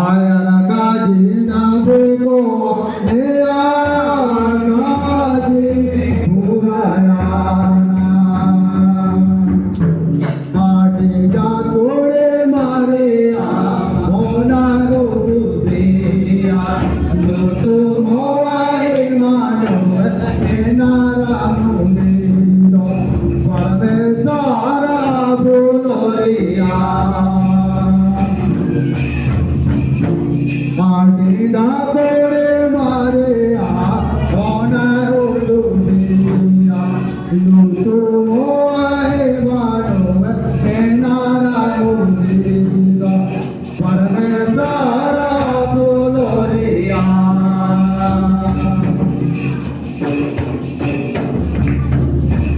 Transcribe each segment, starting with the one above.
आया काजी नाबे को मेरा काजी बुराया माटे जा तोड़े मारे मोना रो दिया जो तो मोआए मानो नारा मुंडो परमे सारा बोलोरिया माटीना तोड़े मारे मोना रो दिया जो तो मोआए मानो नारा मुंडो परमे सारा बोलोरिया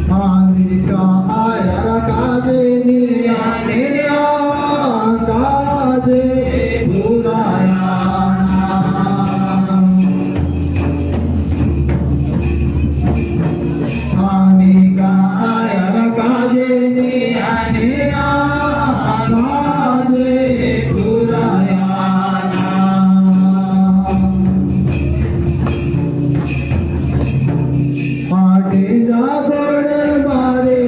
मालिका आया काजे निया निया काजे बुराया मालिका आया काजे निया निया काजे बुराया माटे जा तोड़े मारे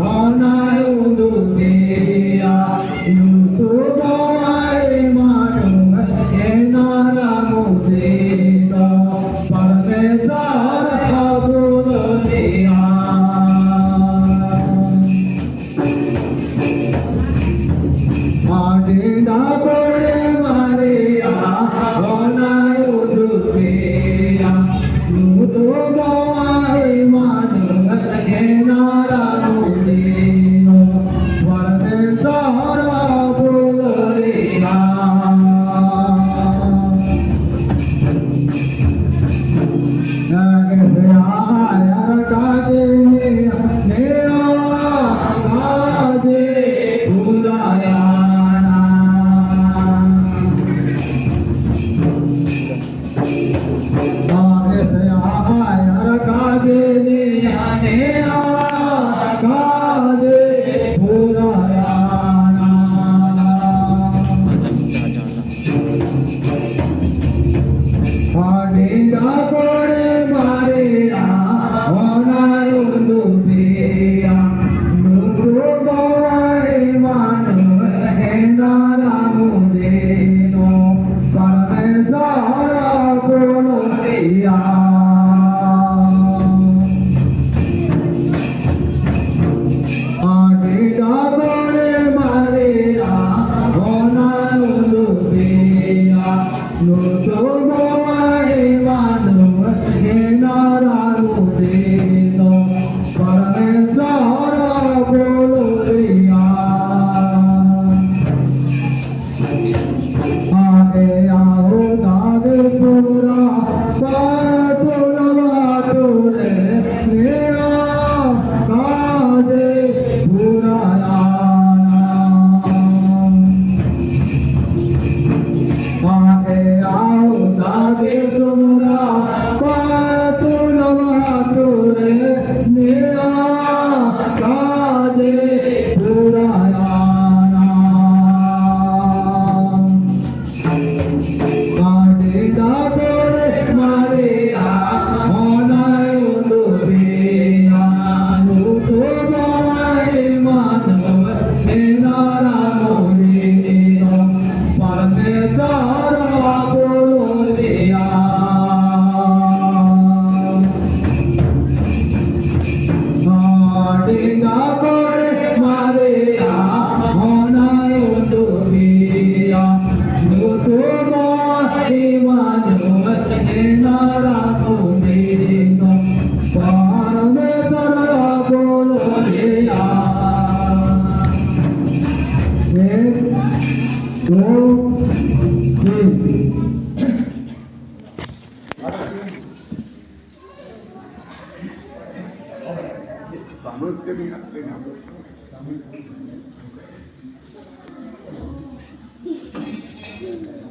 मोना रो दिया यूं तो मोआए मानो नारा मुझे तो परमे सारा बोलोरिया माटे जा तोड़े मारे मोना रो दिया यूं तो मोआए मानो नारा मुझे तो परमे सारा बोलोरिया आया काजे निया काजे बुराया आया काजे निया निया काजे बुराया माटीना तोड़े मारे मोना रो दिया यूं तो मोआए मानो नारा मुझे तो परमे सारा बोलोरिया माटीना तोड़े मारे मोना रो दिया यूं तो मोआए मानो नारा मुझे तो परमे सारा बोलोरिया आगे आओ दादे पूरा पातुलवा तोरे मेरा काजे बुराया आगे आओ दादे पूरा पातुलवा तोरे मेरा काजे बुराया माटीना तोड़े मारे मोना रो दिया यूं तो मोआए मानो नारा मुझे तो परमे सारा बोलोरिया माटीना तोड़े मारे मोना रो दिया यूं तो मोआए मानो नारा मुझे तो परमे सारा बोलोरिया एक दो तीन Thank you.